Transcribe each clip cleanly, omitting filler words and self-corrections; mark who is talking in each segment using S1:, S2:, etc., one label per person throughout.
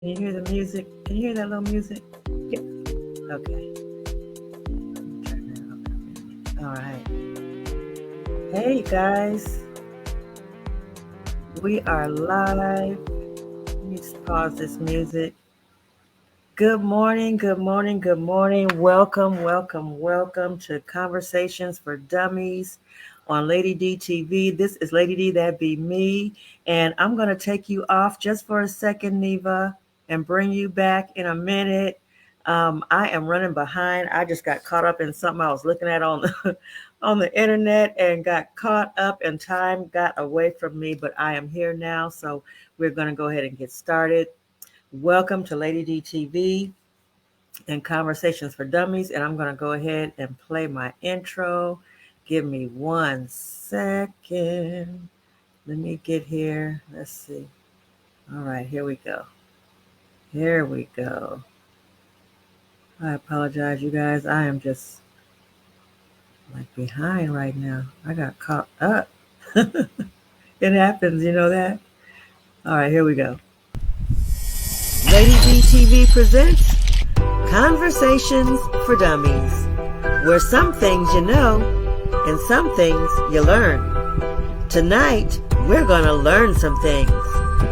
S1: Can you hear the music? Can you hear that little music? Yeah. Okay. Turn that up. All right. Hey guys, we are live. Let me just pause this music. Good morning, good morning, good morning. Welcome, welcome, welcome to Conversations for Dummies on Lady Dee TV. This is Lady Dee, that be me. And I'm going to take you off just for a second, Neva, and bring you back in a minute. I am running behind. I just got caught up in something I was looking at on the, on the internet and got caught up, and time got away from me. But I am here now, so we're going to go ahead and get started. Welcome to Lady Dee TV and Conversations for Dummies. And I'm going to go ahead and play my intro. Give me 1 second. Let me get here. Let's see. All right, here we go. Here we go. I apologize, you guys. I am just like behind right now. I got caught up. It happens, you know that? All right, here we go. Lady Dee TV presents Conversations for Dummies, where some things you know and some things you learn. Tonight, we're going to learn some things.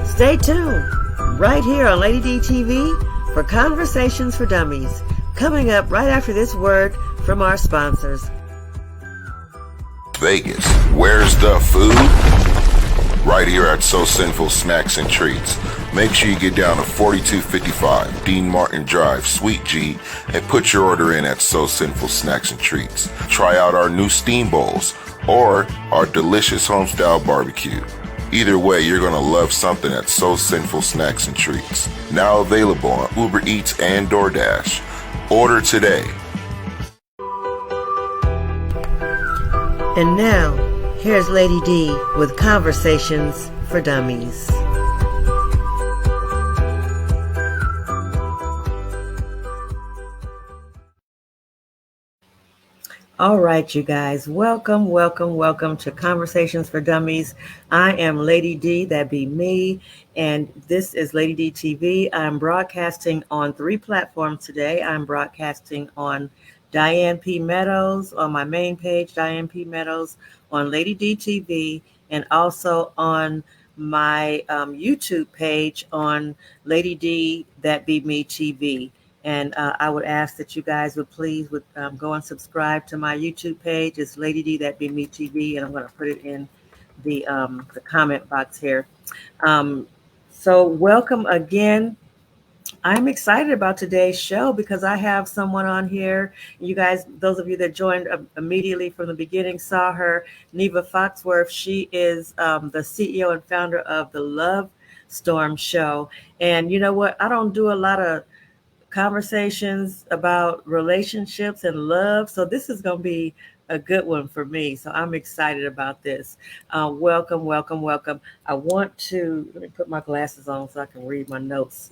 S1: Stay tuned right here on Lady Dee TV for Conversations for Dummies, coming up right after this word from our sponsors.
S2: Vegas, where's the food? Right here at So Sinful Snacks and Treats. Make sure you get down to 4255 Dean Martin Drive, Suite G, and put your order in at So Sinful Snacks and Treats. Try out our new steam bowls or our delicious homestyle barbecue. Either way, you're going to love something at So Sinful Snacks and Treats. Now available on Uber Eats and DoorDash. Order today.
S1: And now, here's Lady Dee with Conversations for Dummies. All right, you guys, welcome, welcome, welcome to Conversations for Dummies. I am Lady Dee, that be me, and this is Lady Dee TV. I'm broadcasting on 3 platforms today. I'm broadcasting on Diane P. Meadows on my main page, Diane P. Meadows, on Lady Dee TV, and also on my YouTube page on Lady Dee, that be me TV. And I would ask that you guys would please go and subscribe to my YouTube page. It's Lady Dee, that be me TV, and I'm going to put it in the comment box here. So welcome again. I'm excited about today's show because I have someone on here. You guys, those of you that joined immediately from the beginning, saw her, Neva Foxworth. She is the CEO and founder of the Love Storm Show. And you know what? I don't do a lot of conversations about relationships and love. So this is going to be a good one for me. So I'm excited about this. Welcome, welcome, welcome. I want to, let me put my glasses on so I can read my notes.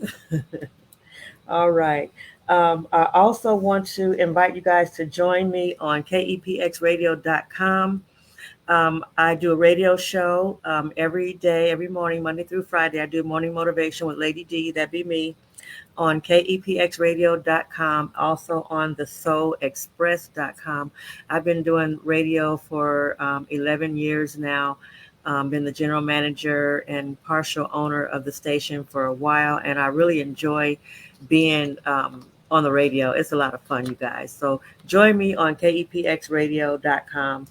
S1: All right. I also want to invite you guys to join me on kepxradio.com. I do a radio show every day, every morning, Monday through Friday. I do morning motivation with Lady Dee, that be me, on kepxradio.com, also on the soulexpress.com. I've been doing radio for 11 years now. Been the general manager and partial owner of the station for a while, and I really enjoy being on the radio. It's a lot of fun, you guys. So join me on kepxradio.com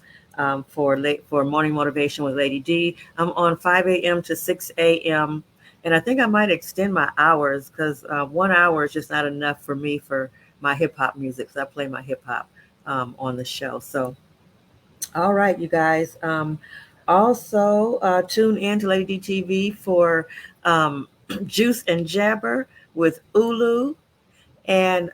S1: for morning motivation with Lady Dee. I'm on 5 a.m. to 6 a.m. And I think I might extend my hours because 1 hour is just not enough for me for my hip hop music. So I play my hip hop on the show. So, all right, you guys. Also, tune in to Lady Dee TV for Juice and Jabber with Ulu. And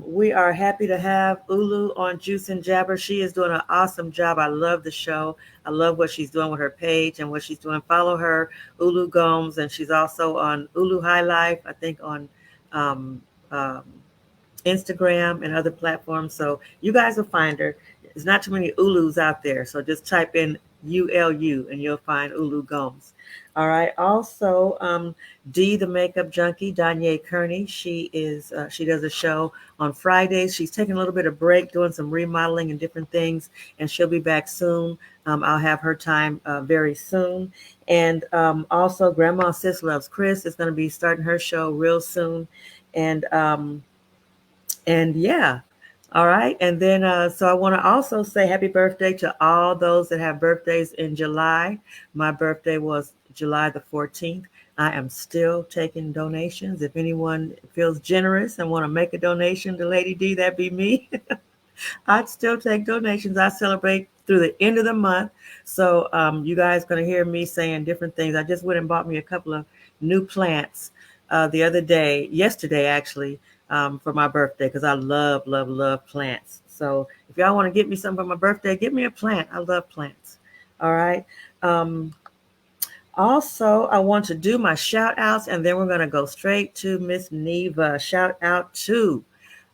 S1: we are happy to have Ulu on Juice and Jabber. She is doing an awesome job. I love the show. I love what she's doing with her page and what she's doing. Follow her, Ulu Gomes, and she's also on Ulu High Life, I think on um, um, Instagram and other platforms. So you guys will find her. There's not too many Ulus out there. So just type in ULU and you'll find Ulu Gomes. All right. Also, Dee, the makeup junkie, Danye Kearney. She does a show on Fridays. She's taking a little bit of break, doing some remodeling and different things, and she'll be back soon. I'll have her time very soon. And also, Grandma Sis Loves Chris is going to be starting her show real soon. And yeah. All right. And then, so I want to also say happy birthday to all those that have birthdays in July. My birthday was July the 14th. I am still taking donations. If anyone feels generous and want to make a donation to Lady D, that'd be me. I'd still take donations. I celebrate through the end of the month. So you guys going to hear me saying different things. I just went and bought me a couple of new plants the other day, yesterday actually, for my birthday because I love, love, love plants. So if y'all want to get me something for my birthday, give me a plant. I love plants. All right. Um, Also, I want to do my shout outs and then we're going to go straight to Miss Neva. Shout out to,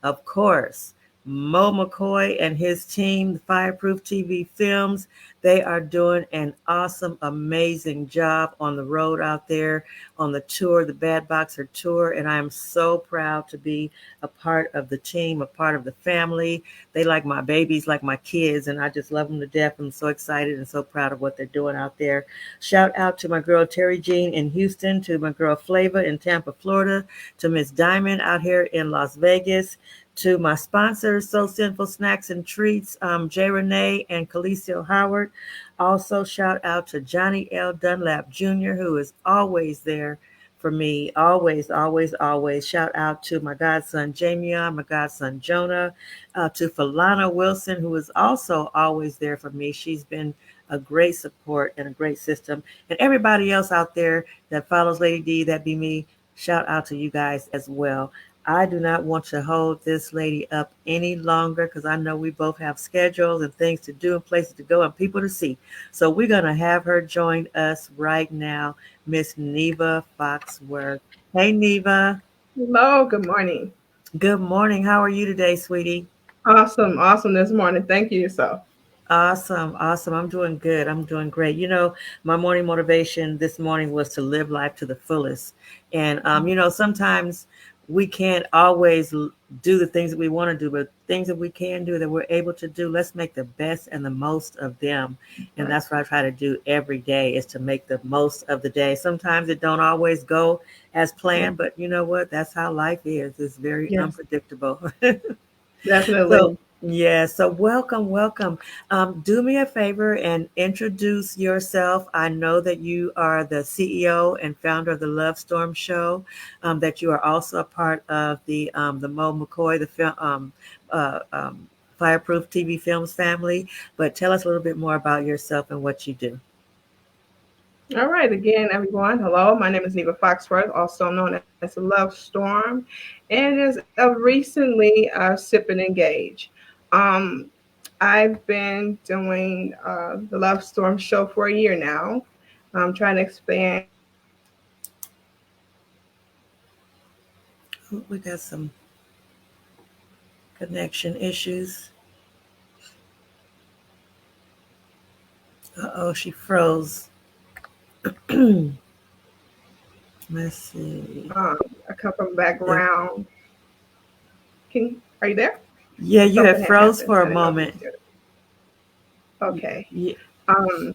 S1: of course, Mo McCoy and his team, the Fireproof TV Films. They are doing an awesome, amazing job on the road out there on the tour, the Bad Boxer tour. And I am so proud to be a part of the team, a part of the family. They like my babies, like my kids, and I just love them to death. I'm so excited and so proud of what they're doing out there. Shout out to my girl Terry Jean in Houston, to my girl Flava in Tampa, Florida, to Miss Diamond out here in Las Vegas, to my sponsors, So Sinful Snacks and Treats, Jay Renee and Calicio Howard. Also, shout out to Johnny L. Dunlap Jr., who is always there for me. Always, always, always. Shout out to my godson Jamion, my godson Jonah, to Falana Wilson, who is also always there for me. She's been a great support and a great system. And everybody else out there that follows Lady D, that be me, shout out to you guys as well. I do not want to hold this lady up any longer because I know we both have schedules and things to do and places to go and people to see. So we're going to have her join us right now, Miss Neva Foxworth. Hey, Neva.
S3: Hello, good morning.
S1: Good morning. How are you today, sweetie?
S3: Awesome, awesome this morning. Thank you. So,
S1: Awesome, awesome. I'm doing good. I'm doing great. My morning motivation this morning was to live life to the fullest. And, sometimes we can't always do the things that we want to do, but things that we can do that we're able to do, let's make the best and the most of them. And
S3: right.
S1: that's what I try to do every day is to make the most of the day. Sometimes it don't always go as
S3: Yeah.
S1: planned, but you know what? That's how life is. It's very
S3: Yes,
S1: unpredictable. So,
S3: definitely.
S1: yeah, so welcome, welcome. Do me a favor and introduce yourself. I know that you are the CEO and founder of the Love Storm Show, that you are also a part of the Mo McCoy, Fireproof TV Films family. But tell us a little bit more about yourself and what you do.
S3: All right, again, everyone. Hello, my name is Neva Foxworth, also known as the Love Storm, and as of recently, Sip and Engage. Um, I've been doing the Love Storm show for a year now. I'm trying to expand and grow it and get it out there to more people.
S1: Oh, we got
S3: And
S1: some
S3: yeah,
S1: connection issues. Uh oh, she
S3: um,
S1: froze. Let's see.
S3: I come from a
S1: Yeah,
S3: background. Are you there?
S1: yeah, you
S3: Something
S1: had
S3: had
S1: froze
S3: happened.
S1: for a
S3: I didn't know if you
S1: moment.
S3: was there. Okay.
S1: Yeah,
S3: Um,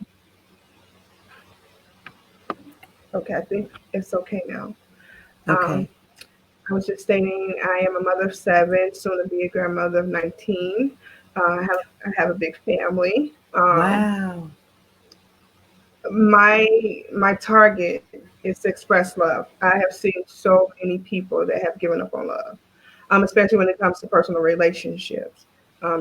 S3: okay, I think it's okay now.
S1: okay.
S3: Um, I was just stating I am a mother of seven, soon to be a grandmother of 19. I have a big family.
S1: Wow.
S3: My target is to express love. I have seen so many people that have given up on love, especially when it comes to personal relationships,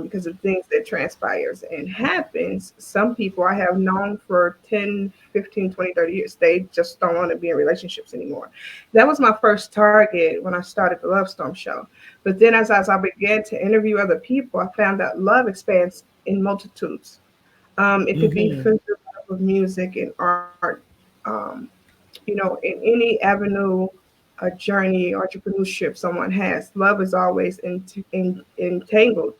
S3: because of things that transpires and happens. Some people I have known for 10, 15, 20, 30 years, they just don't want to be in relationships anymore. That was my first target when I started the Love Storm show. But then as I began to interview other people, I found that love expands in multitudes. It could be
S1: Mm-hmm.
S3: through the love of music and art, um, in any avenue, a journey, entrepreneurship someone has. Love is always entangled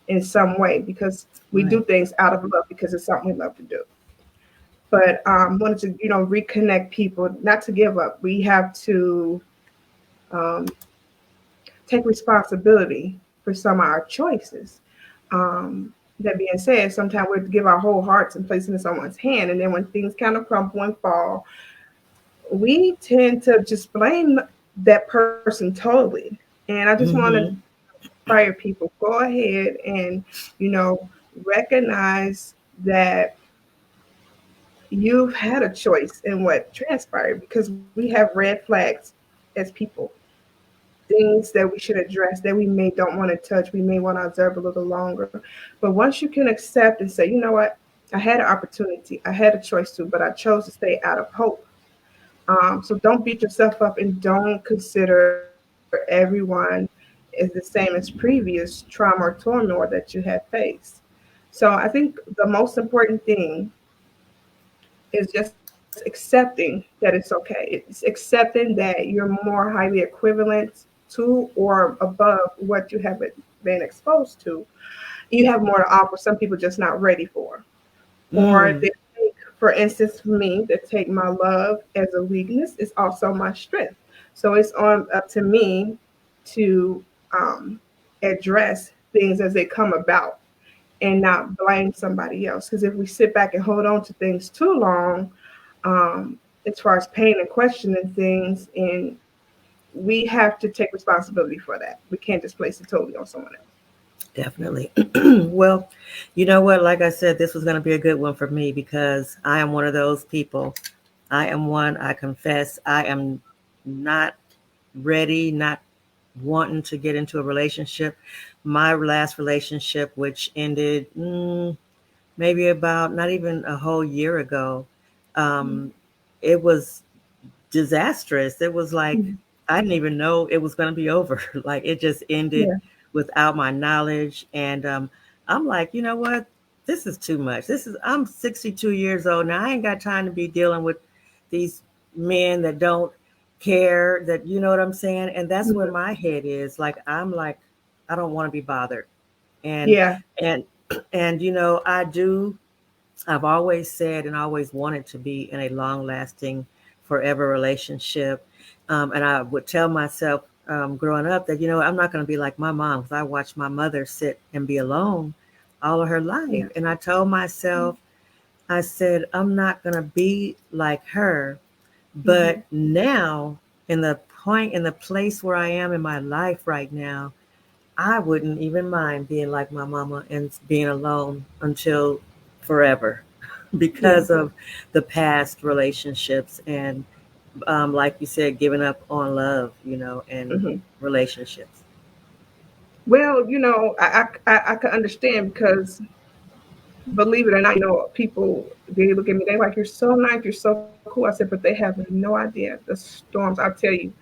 S3: in some way because we do
S1: Right.
S3: things out of love because it's something we love to do. But wanted to, reconnect people, not to give up. We have to um, take responsibility for some of our choices. That being said, sometimes we give our whole hearts and place it in someone's hand, and then when things kind of crumble and fall, we tend to just blame that person totally. And I just want to
S1: Mm-hmm.
S3: inspire people, go ahead and, you know, recognize that you've had a choice in what transpired, because we have red flags as people, things that we should address that we may don't want to touch, we may want to observe a little longer. But once you can accept and say, you know what, I had an opportunity, I had a choice to, but I chose to stay out of hope. So don't beat yourself up and don't consider everyone is the same as previous trauma or turmoil that you have faced. So I think the most important thing is just accepting that it's okay. It's accepting that you're more highly equivalent to or above what you have been exposed to. You have more to offer. Some people just not ready for. Or
S1: Mm.
S3: they take, for instance, for me, that take my love as a weakness is also my strength. So it's on up to me to um, address things as they come about and not blame somebody else. Because if we sit back and hold on to things too long, um, as far as pain and questioning things, and we have to take responsibility for that. We can't just place it totally on someone else.
S1: Definitely. Well, you know what? Like I said, this was going to be a good one for me because I am one of those people. I am one, I confess, I am not ready, not wanting to get into a relationship. My last relationship, which ended maybe about not even a whole year ago, um, it was disastrous. It was like
S3: Mhm.
S1: I didn't even know it was going to be over. Like it just ended
S3: Yeah,
S1: without my knowledge, and I'm like, you know what? This is too much. I'm 62 years old now. I ain't got time to be dealing with these men that don't care. That you know what I'm saying? And that's where
S3: mhm.
S1: my head is. Like I'm like, I don't want to be bothered. And
S3: Yeah,
S1: and and I do. I've always said and always wanted to be in a long lasting, forever relationship. And I would tell myself growing up that, I'm not going to be like my mom because I watched my mother sit and be alone all of her life.
S3: yeah,
S1: And I told myself, I said, I'm not going to be like her. But
S3: hmm,
S1: now, in the place where I am in my life right now, I wouldn't even mind being like my mama and being alone until forever
S3: yeah.
S1: because of the past relationships and, like you said, giving up on love, and
S3: Hmm.
S1: relationships.
S3: Well, I can understand because, believe it or not, people, they look at me, they like, you're so nice, you're so cool. I said, but they have no idea the storms. I'll tell you,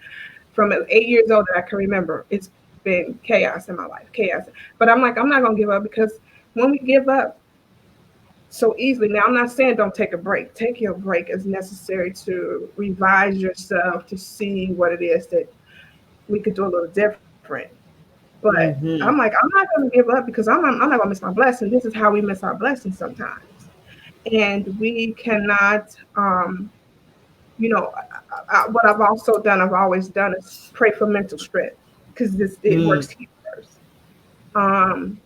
S3: from 8 years old that I can remember, it's been chaos in my life, chaos. But I'm like, I'm not gonna give up, because when we give up so easily, now I'm not saying don't take a break. Take your break as necessary to revise yourself, to see what it is that we could do a little different. But I'm like,
S1: Mm-hmm.
S3: I'm not going to give up, because I'm not going to miss my blessing. This is how we miss our blessings sometimes. And we cannot, you know, what I've also done, I've always done, is pray for mental strength, because it
S1: Mm.
S3: works healers. Um,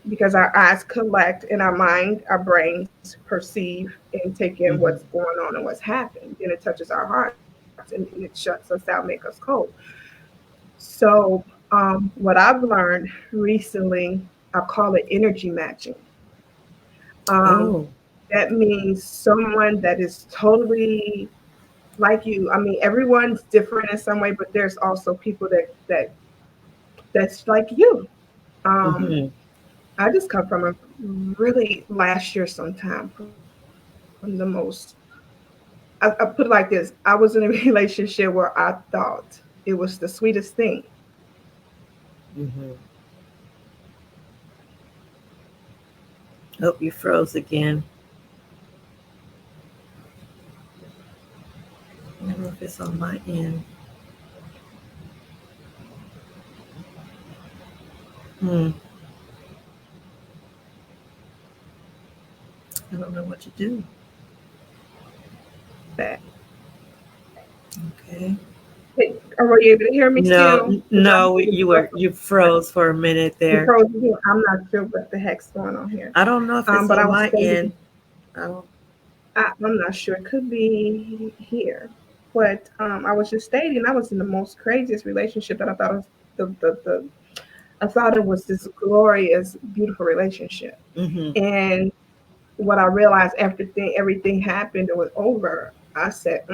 S3: because our eyes collect and our mind, our brains perceive and take in what's
S1: Mm-hmm.
S3: going on and what's happened. Then it touches our hearts, and it shuts us out, make us cold. So, what I've learned recently, I call it energy matching. Um,
S1: Oh.
S3: that means someone that is totally like you. I mean, everyone's different in some way, but there's also people that's like you. Um,
S1: Mm-hmm.
S3: I just come from a really, last year sometime, from the most. I put it like this: I was in a relationship where I thought it was the sweetest thing.
S1: Mm-hmm. Oh, you froze again. I don't know if it's on my end. Hmm. I don't know what to do.
S3: Or were you able to hear me
S1: No,
S3: still? Because
S1: no, you froze for a minute
S3: you
S1: there.
S3: froze again. I'm not sure what the heck's going on here.
S1: I don't know if it's
S3: But I
S1: on
S3: was
S1: my end.
S3: stating,
S1: I don't.
S3: I'm not sure. It could be here. But I was just stating I was in the most craziest relationship that I thought was the I thought it was this glorious, beautiful relationship.
S1: Mm-hmm.
S3: And what I realized after everything happened and was over, I said,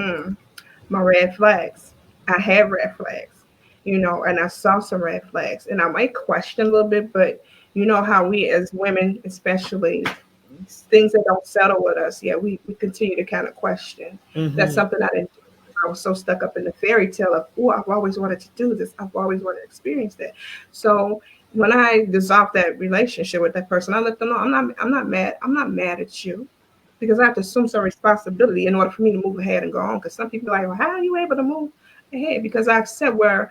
S3: my red flags. I have red flags, and I saw some red flags. And I might question a little bit, but you know how we as women, especially, things that don't settle with us, yeah, we continue to kind of question. That's
S1: Mm-hmm.
S3: something I didn't do. I was so stuck up in the fairy tale of, oh, I've always wanted to do this. I've always wanted to experience that. So when I dissolved that relationship with that person, I let them know I'm not mad. I'm not mad at you because I have to assume some responsibility in order for me to move ahead and go on. Because some people are like, well, how are you able to move ahead? Because I've said where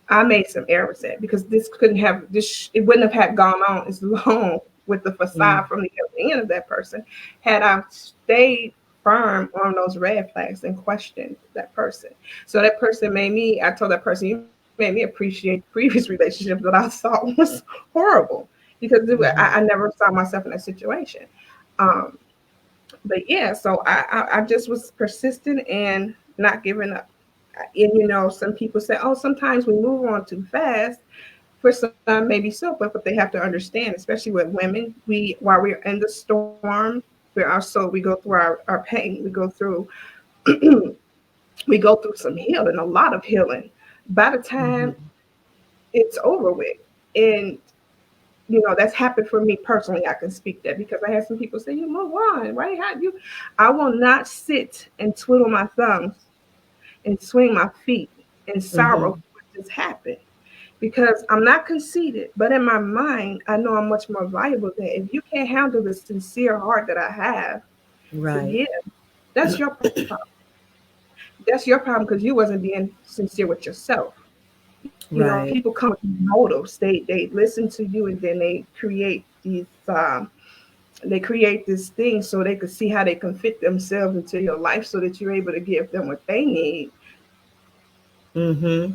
S3: I made some errors at because this couldn't have this. It wouldn't have had gone on as long with the facade from the other end of that person had I stayed firm on those red flags and questioned that person. So that person made me. I told that person, you made me appreciate previous relationships that I thought was horrible because
S1: Mm-hmm.
S3: I never saw myself in that situation. Um, but yeah, so I just was persistent and not giving up. And some people say, oh, sometimes we move on too fast. For some, maybe so, but they have to understand, especially with women, we while we're in the storm, we go through our pain, we go through some healing, a lot of healing. By the time
S1: Mm-hmm.
S3: it's over with, and that's happened for me personally. I can speak that because I had some people say, "You move on, right? How you?" I will not sit and twiddle my thumbs and swing my feet in sorrow
S1: Mm-hmm.
S3: for what just happened because I'm not conceited, but in my mind, I know I'm much more valuable than if you can't handle the sincere heart that I have to
S1: Right.
S3: give. That's your problem. That's your problem because you wasn't being sincere with yourself.
S1: Right.
S3: People come with motives. They listen to you and then they create this thing so they could see how they can fit themselves into your life so that you're able to give them what they need.
S1: Mm-hmm.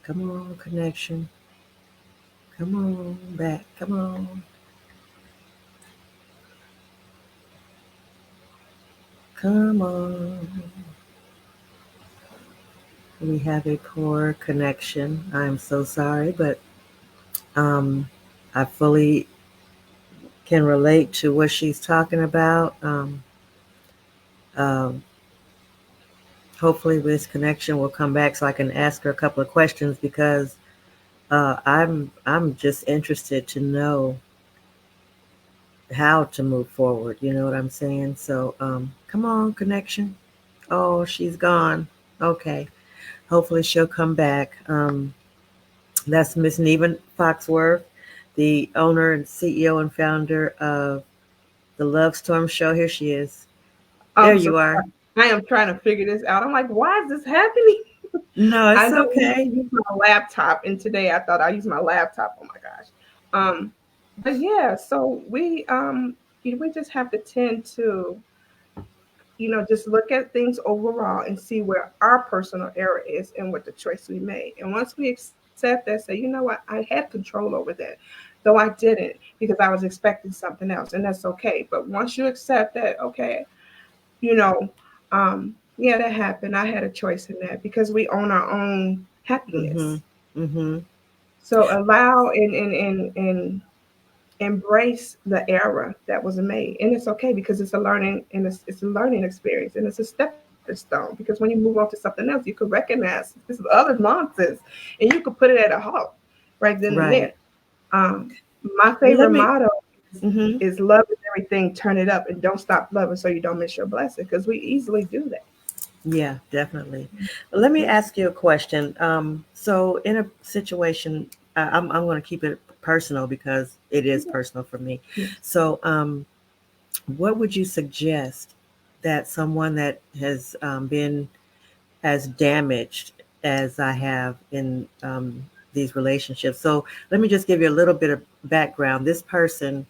S1: Come on, connection. Come on back. Come on. Come on. We have a poor connection. I'm so sorry, but um, I fully can relate to what she's talking about. Um, Hopefully, this connection will come back so I can ask her a couple of questions because I'm just interested to know how to move forward. You know what I'm saying? So come on, connection. Oh, she's gone. Okay. Hopefully, she'll come back. That's Miss Neva Foxworth, the owner and CEO and founder of the Love Storm Show. Here she is. There
S3: I'm so
S1: you are.
S3: sorry. I am trying to figure this out. I'm like, why is this happening?
S1: No,
S3: I
S1: it's
S3: don't
S1: okay.
S3: usually use my laptop, and today I thought I used my laptop. Oh my gosh. Um, but yeah, so we just have to tend to just look at things overall and see where our personal error is and what the choice we made. And once we accept that, say, you know what, I had control over that, though I didn't because I was expecting something else, and that's okay. But once you accept that, okay, you know, yeah, that happened. I had a choice in that because we own our own
S1: Mm-hmm.
S3: happiness.
S1: Mm-hmm.
S3: So allow and embrace the error that was made, and it's okay because it's a learning and it's a learning experience and it's a stepping stone. Because when you move on to something else, you could recognize this is other nonsense, and you could put it at a halt right then and there.
S1: Right.
S3: My
S1: Well, let
S3: favorite
S1: me.
S3: motto
S1: Mm-hmm.
S3: is love is everything. Turn it up and don't stop loving so you don't miss your blessing because we easily do that.
S1: Yeah, definitely. Well, let me ask you a question. So, in a situation, I'm going to keep it personal because it is personal for me. So, what would you suggest that someone that has been as damaged as I have in these relationships. So let me just give you a little bit of background. This person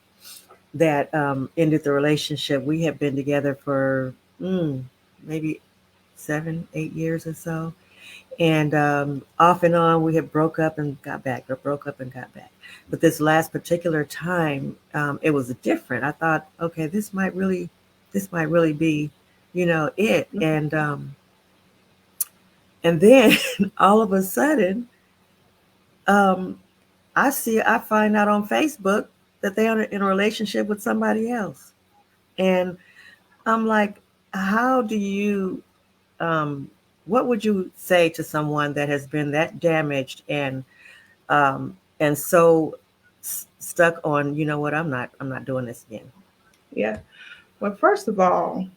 S1: that ended the relationship, we have been together for maybe 7, 8 years or so. And off and on, we had broke up and got back, or broke up and got back. But this last particular time, it was different. I thought, okay, this might really be, it. And then all of a sudden, um, I find out on Facebook that they are in a relationship with somebody else, and I'm like, how do you? Um, what would you say to someone that has been that damaged and so stuck on, you know what, I'm not doing this again.
S3: Yeah. Well, first of all,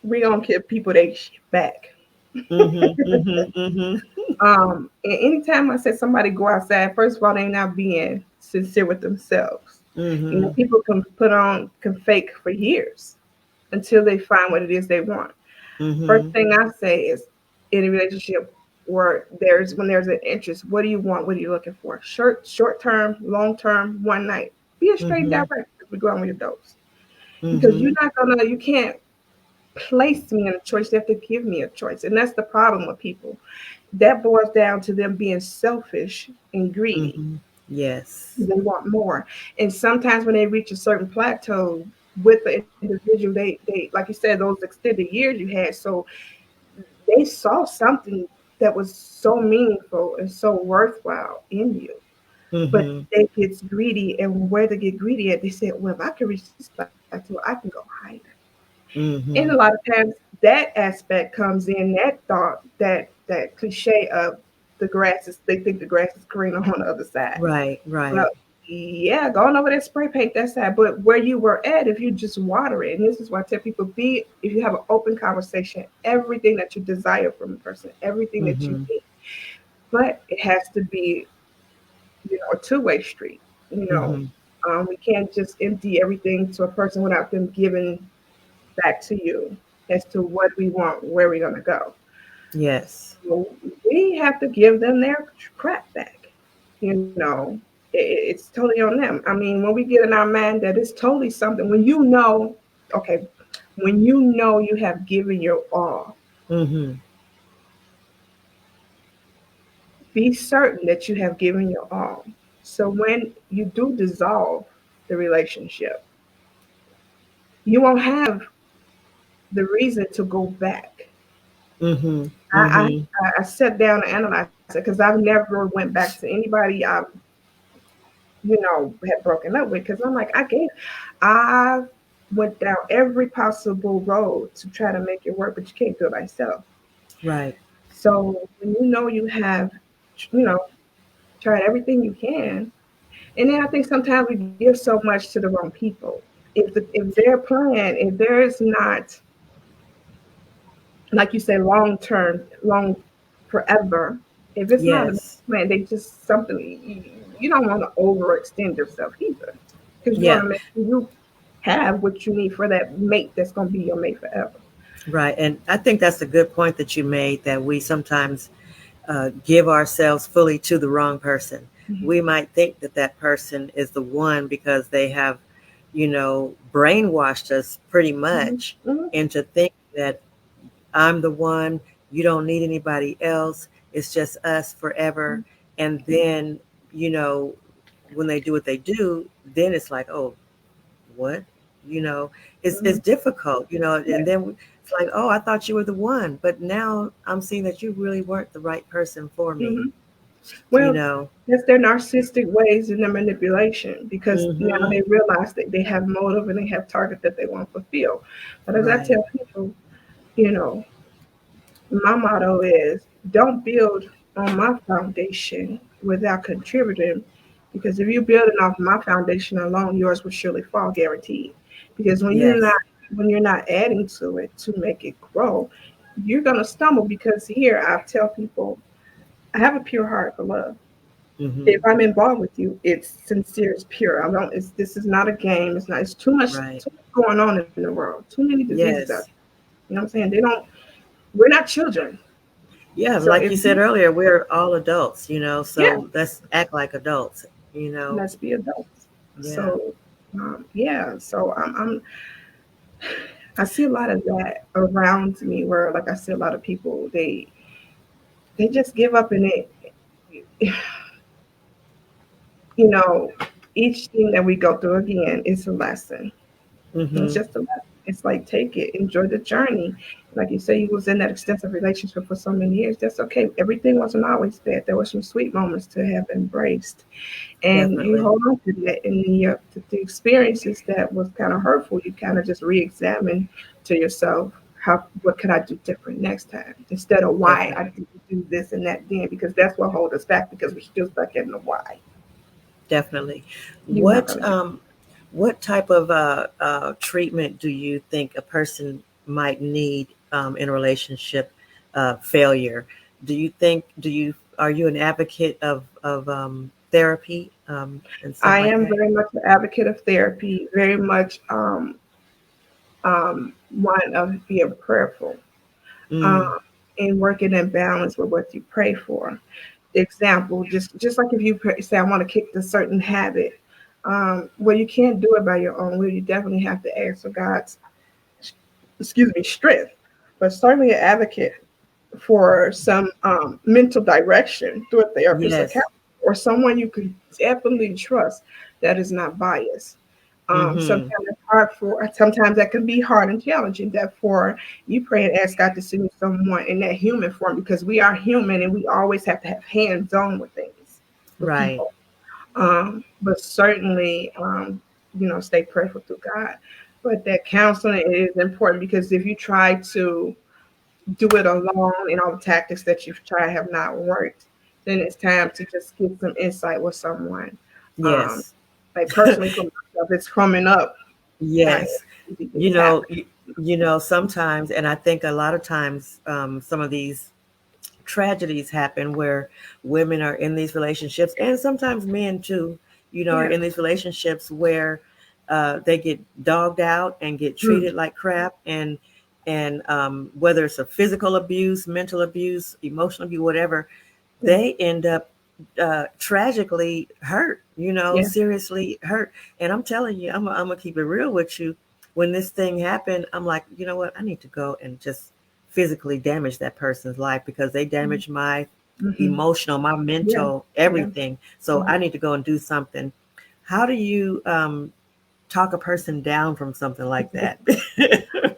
S3: we don't give people their shit back.
S1: Mhm. Mhm. Mhm.
S3: And anytime I say somebody go outside, first of all, they not being sincere with themselves.
S1: Mhm.
S3: People can fake for years until they find what it is they want. First
S1: Mhm.
S3: thing I say is, in a relationship where there's an interest, what do you want? What are you looking for? Short term, long term, one night. Be a straight and
S1: Mhm.
S3: direct as we go on with your dose. Because
S1: Mhm.
S3: you can't place me in a choice. You have to give me a choice. And that's the problem with people. That boils down to them being selfish and greedy.
S1: Mhm. Yes.
S3: They want more. And sometimes when they reach a certain plateau with the individual, they like you said, those extended years you had, so they saw something that was so meaningful and so worthwhile in you. But
S1: Mhm.
S3: they get greedy, and where they get greedy at, they said, well, if I can reach this plateau, I can go higher. And a lot
S1: Mhm.
S3: of times that aspect comes in, that thought, that cliche of they think the grass is greener on the other side.
S1: Right,
S3: Well,
S1: right.
S3: yeah, going over that spray paint that side, but where you were at, if you just water it, and this is why I tell people, if you have an open conversation, everything that you desire from a person, everything that you
S1: Mhm.
S3: need, but it has to be, a two-way street. You know,
S1: Mhm.
S3: we can't just empty everything to a person without them giving back to you as to what we want, where we're gonna go.
S1: Yes.
S3: So we have to give them their crap back. You know, it's totally on them. I mean, when we get in our mind that it's totally something, okay, when you know you have given your all,
S1: Mhm.
S3: be certain that you have given your all. So when you do dissolve the relationship, you won't have the reason to go back.
S1: Mhm.
S3: I, I,
S1: Mhm.
S3: I sat down and analyzed it because I've never went back to anybody had broken up with, because I'm like, I went down every possible road to try to make it work, but you can't do it by yourself.
S1: Right.
S3: So when you know you have, you know, tried everything you can, and then I think sometimes we give so much to the wrong people. If their plan, if there is not, like you say, long term, long forever, if it's not a
S1: Yes.
S3: plan, they just something you don't want to overextend yourself either, because you want
S1: Yeah.
S3: to make sure you have what you need for that mate that's going to be your mate forever.
S1: Right. And I think that's a good point that you made, that we sometimes give ourselves fully to the wrong person.
S3: Mhm.
S1: We might think that that person is the one because they have, brainwashed us pretty
S3: Mhm.
S1: much
S3: Mhm.
S1: into thinking that I'm the one, you don't need anybody else, it's just us forever. And then, you know, when they do what they do, then it's like, oh, what? You know, it's
S3: Mhm.
S1: difficult,
S3: Yeah.
S1: and then it's like, oh, I thought you were the one, but now I'm seeing that you really weren't the right person for me,
S3: Mhm.
S1: you
S3: Well,
S1: know.
S3: that's their narcissistic ways and their manipulation, because now
S1: Mhm.
S3: they realize that they have motive and they have target that they want to fulfill. But as I
S1: Right.
S3: tell people, you know, my motto is, don't build on my foundation without contributing, because if you're building off my foundation alone, yours will surely fall, guaranteed. Because
S1: Yes.
S3: when you're not adding to it to make it grow, you're gonna stumble. Because here I tell people, I have a pure heart for love. If
S1: Mhm.
S3: I'm involved with you, it's sincere, it's pure. I don't. This is not a game. It's not. It's
S1: Right.
S3: too much going on in the world. Too many diseases out
S1: Yes.
S3: there. You know what I'm saying? They don't. We're not children.
S1: Yeah,
S3: So
S1: like
S3: if
S1: you said
S3: you,
S1: earlier, we're all adults,
S3: yeah,
S1: so let's act like adults, you know.
S3: let's be adults.
S1: Yeah,
S3: So yeah, so I see a lot of that around me, where like I see a lot of people, they just give up, and it, you know, each thing that we go through again is a lesson. It's
S1: mm-hmm.
S3: just a lesson. It's like, take it, enjoy the journey. Like you say, you was in that extensive relationship for so many years. That's okay. Everything wasn't always bad. There were some sweet moments to have embraced, and you
S1: Definitely.
S3: hold on to that. And then the experiences that was kind of hurtful, you kind of just re-examine to yourself, how, what could I do different next time, instead of why I
S1: Definitely.
S3: didn't do this and that then, because that's what holds us back, because we're still stuck in the why.
S1: Definitely.
S3: You're not
S1: What
S3: gonna get.
S1: um what type of treatment do you think a person might need in a relationship failure? Do you are you an advocate of therapy and stuff
S3: I
S1: like
S3: am
S1: that?
S3: very much an advocate of therapy, very much one of being prayerful, um,
S1: Mm,
S3: and working in balance with what you pray for. Example, just like if you say, I want to kick this certain habit, well, you can't do it by your own will. You definitely have to ask for God's, excuse me, strength. But certainly an advocate for some mental direction through a therapist account,
S1: yes.
S3: or someone you can definitely trust that is not biased.
S1: Mm-hmm.
S3: Sometimes it's hard for. Sometimes that can be hard and challenging. Therefore, you pray and ask God to send you someone in that human form, because we are human and we always have to have hands on with things, with
S1: Right.
S3: people. But certainly, stay prayerful through God. But that counseling is important, because if you try to do it alone and all the tactics that you've tried have not worked, then it's time to just get some insight with someone. Um,
S1: Yes.
S3: like personally for myself, it's coming up. I had
S1: Yes.
S3: crazy
S1: You
S3: things
S1: know,
S3: happen.
S1: you, you know, sometimes, and I think a lot of times, some of these tragedies happen where women are in these relationships, and sometimes men too, are
S3: Yeah.
S1: in these relationships where they get dogged out and get
S3: Mm.
S1: treated like crap, and whether it's a physical abuse, mental abuse, emotional abuse, whatever,
S3: Yeah.
S1: they end up tragically hurt,
S3: Yeah.
S1: seriously hurt. And I'm telling you, I'm gonna keep it real with you. When this thing happened, I'm like, you know what? I need to go and just physically damage that person's life because they damaged my
S3: Mm-hmm.
S1: emotional, my
S3: Yeah.
S1: mental,
S3: Yeah.
S1: everything. So
S3: Yeah.
S1: I need to go and do something. How do you talk a person down from something like that?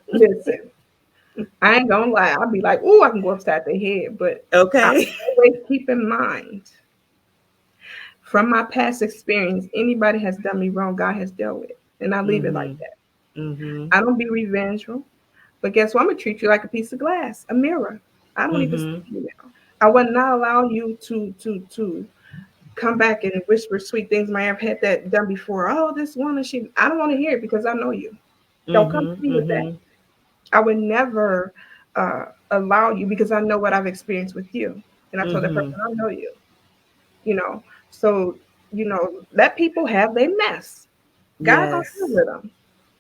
S3: Listen, I ain't gonna lie. I'll be like, "Ooh, I can go upside their head," but I
S1: Okay.
S3: always keep in mind, from my past experience, anybody has done me wrong, God has dealt with, and I leave it like
S1: Mhm.
S3: that.
S1: Mhm.
S3: I don't be revengeful, but guess what? I'm gonna treat you like a piece of glass, a mirror. I don't even see
S1: Mhm.
S3: you now. I would not allow you to come back and whisper sweet things. I have had that done before. Oh, this woman, she. I don't want to hear it, because I know you. Don't come
S1: Mhm.
S3: to me with that.
S1: Mhm.
S3: I would never allow you, because I know what I've experienced with you. And I told that person,
S1: Mhm.
S3: I know you. You know, so let people have their mess. God gonna deal
S1: Yes.
S3: with them.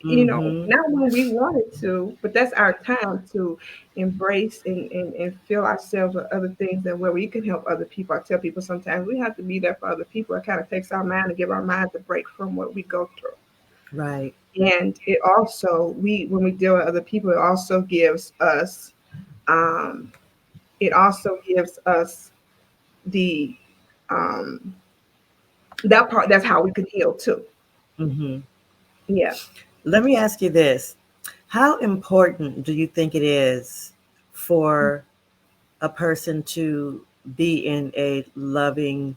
S1: Mhm.
S3: Not when we wanted to, but that's our time to embrace and fill ourselves with other things, and where we can help other people. I tell people sometimes we have to be there for other people. It kind of takes our mind to give our minds a break from what we go through.
S1: Right.
S3: And it also, when we deal with other people, um, it also gives us the um, that part. That's how we can heal too.
S1: Mhm.
S3: Yeah.
S1: Let me ask you this. How important do you think it is for a person to be in a loving,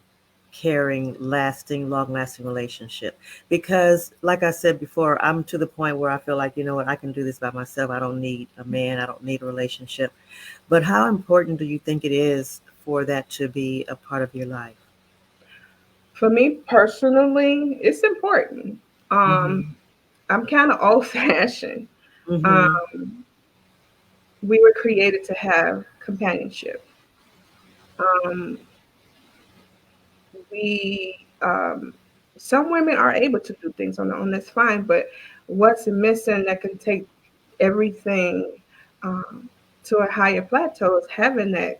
S1: caring, lasting, long lasting relationship? Because, like I said before, I'm to the point where I feel like, you know what, I can do this by myself. I don't need a man, I don't need a relationship. But how important do you think it is for that to be a part of your life?
S3: For me personally, it's important. Um,
S1: Mm-hmm.
S3: I'm kind of old fashioned.
S1: Mm-hmm.
S3: Um, we were created to have companionship. Um, we some women are able to do things on their own. That's fine. But what's missing that can take everything um, to a higher plateau is having that.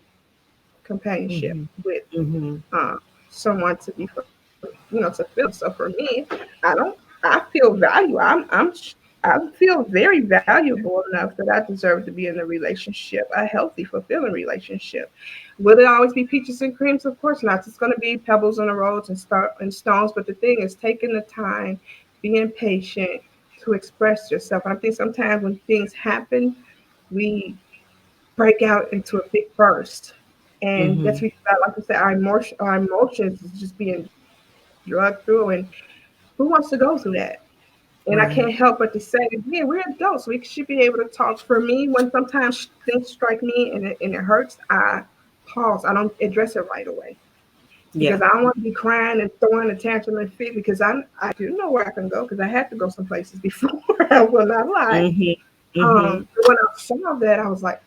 S3: companionship
S1: Mhm.
S3: with
S1: Mhm.
S3: someone to be, to feel. So for me, I don't. I feel value. I feel very valuable enough that I deserve to be in a relationship, a healthy, fulfilling relationship. Will it always be peaches and creams? Of course not. It's going to be pebbles on the roads and stones. But the thing is, taking the time, being patient to express yourself. I think sometimes when things happen, we break out into a big burst. And that's
S1: Mhm.
S3: because, like I said, our emotions is just being drugged through. And who wants to go through that? And I can't help
S1: Right.
S3: but to say, yeah, we're adults. We should be able to talk. For me, when sometimes things strike me and it hurts, I pause. I don't address it right away because
S1: Yeah.
S3: I don't want to be crying and throwing a tantrum and fit because I do know where I can go because I had to go some places before. I will not lie.
S1: Mhm. Mhm.
S3: When I saw that, I was like,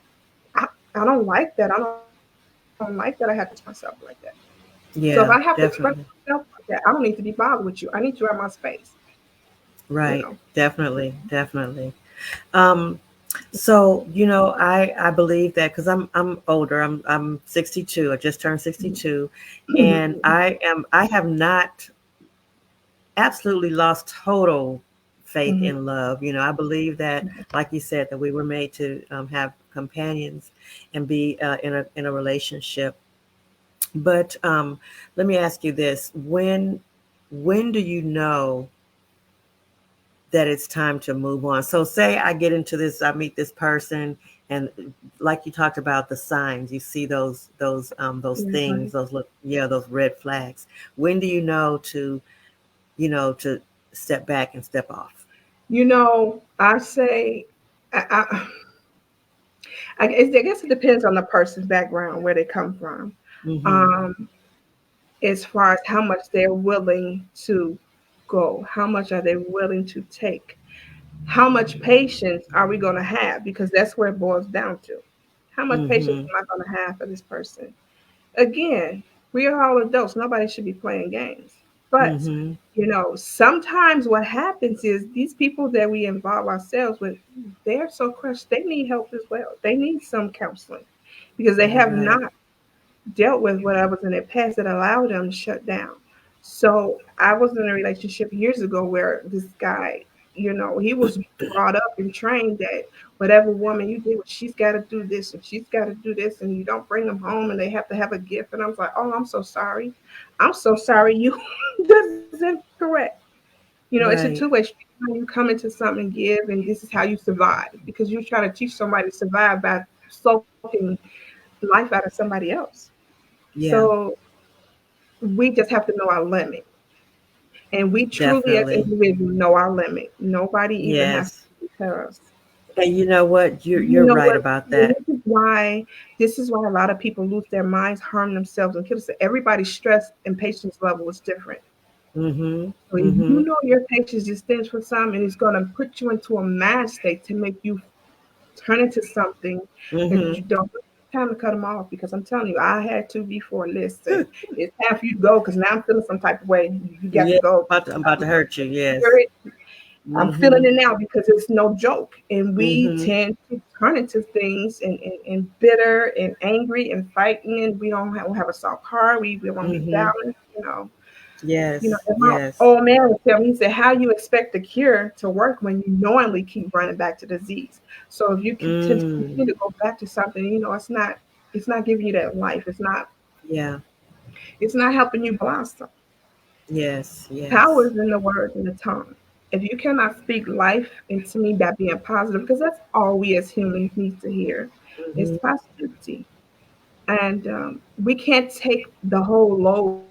S3: I don't like that. I don't like that I have to express myself like that. So if I have to
S1: Yeah,
S3: express myself
S1: definitely.
S3: like that, I don't need to be bothered with you. I need you at my space. You
S1: Right.
S3: know.
S1: Definitely. Definitely. Um, so I believe that because I'm older. I'm 62. I just turned 62, and I have not absolutely lost total faith
S3: Mhm.
S1: in love. I believe that, like you said, that we were made to have companions and be in a relationship. But let me ask you this: when do you know that it's time to move on? So, say I get into this, I meet this person, and like you talked about the signs, you see those
S3: Yeah,
S1: things,
S3: right.
S1: those look, yeah, those red flags. When do you know to step back and step off?
S3: I say, I guess it depends on the person's background, where they come from,
S1: Mhm.
S3: um, as far as how much they're willing to go, how much are they willing to take, how much patience are we going to have? Because that's where it boils down to. How much patience
S1: Mhm.
S3: am I going to have for this person? Again, we are all adults. Nobody should be playing games. But,
S1: Mhm.
S3: sometimes what happens is these people that we involve ourselves with, they're so crushed, they need help as well. They need some counseling because they have
S1: Right.
S3: not dealt with whatever's in their past that allowed them to shut down. So I was in a relationship years ago where this guy, he was brought up and trained that whatever woman you deal with, she's got to do this and she's got to do this, and you don't bring them home and they have to have a gift. And I was like, oh, I'm so sorry. I'm so sorry. You, this is incorrect. It's a two-way
S1: Right.
S3: street. You come into something and give, and this is how you survive because you're trying to teach somebody to survive by soaking life out of somebody else.
S1: Yeah.
S3: So we just have to know our limit. And we truly, as
S1: Definitely.
S3: individuals, know our limit. Nobody even has
S1: Yes.
S3: to tell us.
S1: And you know what? You're
S3: You
S1: you're
S3: know
S1: right
S3: what?
S1: about
S3: And
S1: that.
S3: this is why a lot of people lose their minds, harm themselves, and kill themselves. Everybody's stress and patience level is different.
S1: Mhm.
S3: So if you
S1: Mhm.
S3: know your patience just stands for something, and it's going to put you into a mind state to make you turn into something that you
S1: Mhm.
S3: don't. It's time to cut them off because I'm telling you, I had to before. Listen, it's time for you to go because now I'm feeling some type of way. You got to
S1: Yeah.
S3: go.
S1: I'm about to hurt you. Yes.
S3: Spirit, I'm feeling
S1: Mhm.
S3: it now because it's no joke. And we
S1: Mhm.
S3: tend to turn into things and bitter and angry and fighting. And we don't have a soft heart. We want to be
S1: Mhm.
S3: balanced.
S1: Yes.
S3: And my
S1: Yes.
S3: old man would tell me, he said, how you expect the cure to work when you knowingly keep running back to disease? So if you
S1: Mm.
S3: continue to go back to something, it's not giving you that life.
S1: Yeah.
S3: It's not helping you blossom.
S1: Yes.
S3: Power
S1: Yes.
S3: is in the words and the tongue. If you cannot speak life into me by being positive, because that's all we as humans need to hear, is
S1: Mhm.
S3: positivity. And we can't take the whole load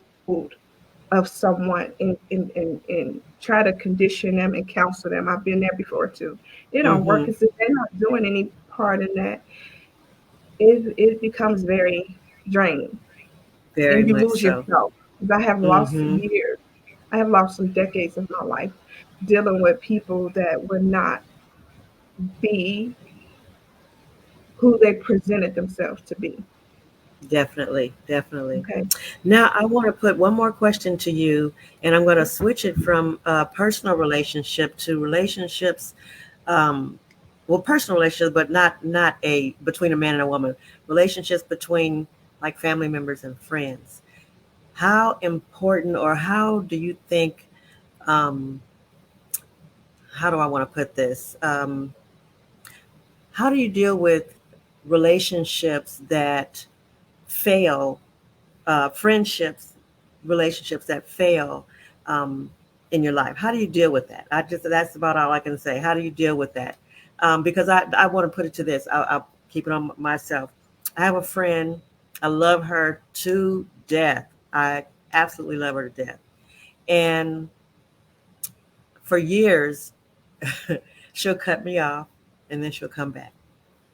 S3: of someone and try to condition them and counsel them. I've been there before too. It don't work
S1: Mhm.
S3: because if they're not doing any part in that, it becomes very draining
S1: Very
S3: and you
S1: much
S3: lose
S1: so.
S3: yourself. Because I have lost
S1: Mhm.
S3: years, I have lost some decades of my life dealing with people that would not be who they presented themselves to be.
S1: Definitely. Definitely.
S3: Okay.
S1: Now, I want to put one more question to you, and I'm going to switch it from personal relationship to relationships. Um, well, personal relationships, but not a between a man and a woman. Relationships between like family members and friends. How important, or how do you think, um, how do I want to put this? How do you deal with relationships that fail, friendships, relationships that fail um, in your life? How do you deal with that? That's about all I can say. How do you deal with that? Because I want to put it to this. I'll keep it on myself. I have a friend. I love her to death. I absolutely love her to death. And for years, she'll cut me off and then she'll come back.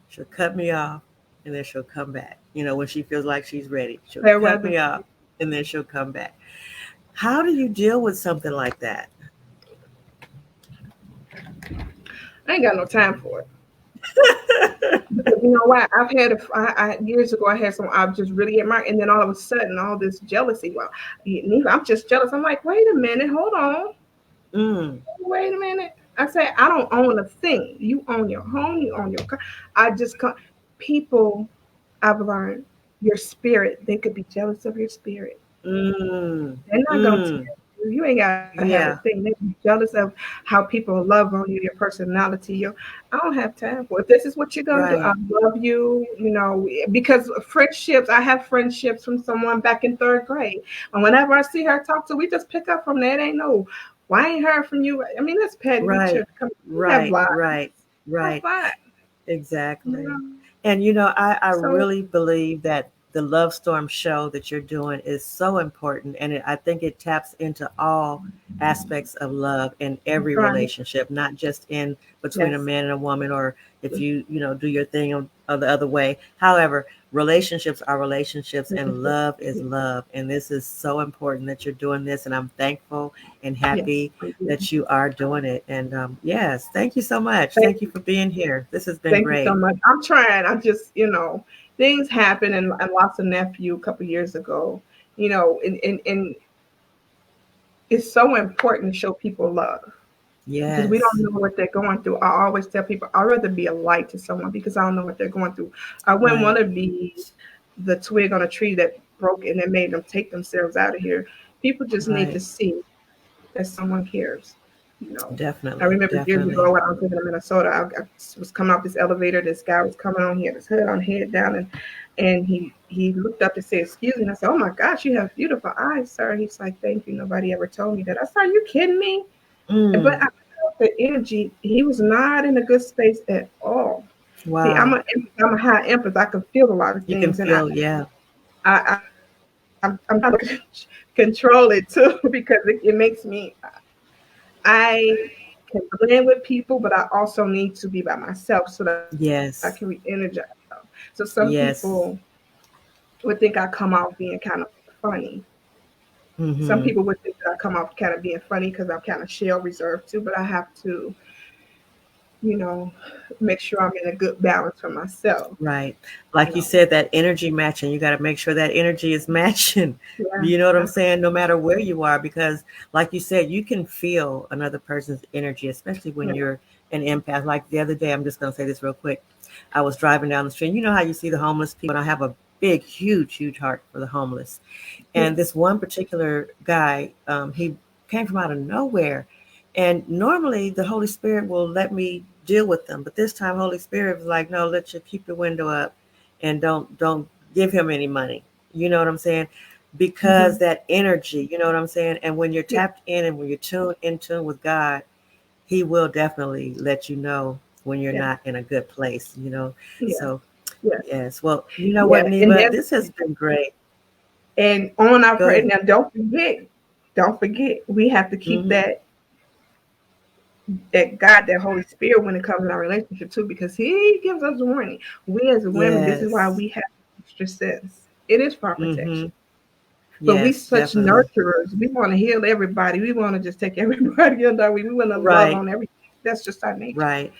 S1: She'll cut me off and then she'll come back. When she feels like she's ready, she'll
S3: Fair
S1: cut
S3: weather.
S1: me off and then she'll come back. How do you deal with something like that?
S3: I ain't got no time for it. Because you know what? I've had years ago. I had some. I just really admired, and then all of a sudden, all this jealousy. Well, I'm just jealous. I'm like, wait a minute, hold on,
S1: Mm,
S3: wait a minute. I say, I don't own a thing. You own your home. You own your car. I just come. People, I've learned, your spirit. They could be jealous of your spirit.
S1: mm,
S3: They're not gonna tell
S1: mm.
S3: you. You ain't gotta have a
S1: Yeah,
S3: thing. They be jealous of how people love on you, your personality. I don't have time for it. If this is what you're gonna do, I
S1: right,
S3: love you. Because friendships, I have friendships from someone back in third grade, and whenever I see her talk to, we just pick up from that. Ain't no, why ain't heard from you? I mean, that's petty. We
S1: right,
S3: should come. We have
S1: right,
S3: lives.
S1: right,
S3: Have
S1: right.
S3: fun. You
S1: Exactly.
S3: know.
S1: And I
S3: So
S1: really believe that the Love Storm show that you're doing is so important. And I think it taps into all aspects of love in every
S3: right.
S1: relationship, not just in between a
S3: Yes.
S1: man and a woman, or if you do your thing of the other way. However, relationships are relationships and love is love. And this is so important that you're doing this. And I'm thankful and
S3: Yes.
S1: happy that you are doing it. And yes, thank you so much.
S3: Thank
S1: Thank you for being here. This has been
S3: Thank you so
S1: great.
S3: much. I'm trying. I just, things happen, and I lost a nephew a couple years ago. And it's so important to show people love because we don't
S1: Yes.
S3: know what they're going through. I always tell people I'd rather be a light to someone because I don't know what they're going through. I wouldn't
S1: Right.
S3: want to be the twig on a tree that broke and it made them take themselves out of here. People just need to
S1: Right.
S3: see that someone cares. You know, I
S1: Definitely.
S3: remember years
S1: Definitely.
S3: ago when I was living in Minnesota, I was coming off this elevator. This guy was coming on, he had his hood on, head down, and he looked up to say, "Excuse me." And I said, "Oh my gosh, you have beautiful eyes, sir." He's like, "Thank you. Nobody ever told me that." I said, "Are you kidding me?" But
S1: Mm.
S3: I felt the energy. He was not in a good space at all. See,
S1: Wow.
S3: I'm a high empath. I can feel a lot of
S1: You can
S3: things, and
S1: feel, yeah.
S3: I'm trying to control it too because it makes me. I can blend with people, but I also need to be by myself so that I can
S1: Yes.
S3: re-energize myself. So some people
S1: Yes.
S3: would think I come off being kind of funny. Some
S1: Mm-hmm.
S3: people would think that I come off kind of being funny because I'm kind of shell reserved too, but I have to, you know, make sure I'm in a good balance for myself.
S1: Right.
S3: You
S1: Like you
S3: know,
S1: said, that energy matching, you got to make sure that energy is matching.
S3: yeah,
S1: You know what I'm
S3: yeah,
S1: saying? No matter where you are, because like you said, you can feel another person's energy, especially when
S3: yeah,
S1: you're an empath. Like the other day, I'm just going to say this real quick. I was driving down the street. You know how you see the homeless people, and I have a big, huge, huge heart for the homeless.
S3: yeah.
S1: And this one particular guy, he came from out of nowhere. And normally the Holy Spirit will let me deal with them. But this time Holy Spirit was like, no, let you keep your window up and don't give him any money. You know what I'm saying? Because
S3: Hmm.
S1: that energy, you know what I'm saying? And when you're
S3: Yeah,
S1: tapped in and when you're tuned in tune with God, he will definitely let you know when you're
S3: yeah,
S1: not in a good place.
S3: yeah,
S1: So
S3: yeah,
S1: yes. Well, you know
S3: yeah.
S1: what,
S3: And
S1: Neva?
S3: then
S1: This has been great.
S3: and on our
S1: Go
S3: prayer
S1: ahead.
S3: now, don't forget, we have to keep
S1: Hmm.
S3: that God, that Holy Spirit when it comes in our relationship too, because He gives us a warning. We as women, this is why
S1: Yes.
S3: we have extra sense. It is for our
S1: Hmm.
S3: protection. But we
S1: Yes,
S3: such
S1: definitely.
S3: nurturers. We want to heal everybody. We want to just take everybody under our wing. We want to love
S1: Right.
S3: on everything. That's just our nature.
S1: Right.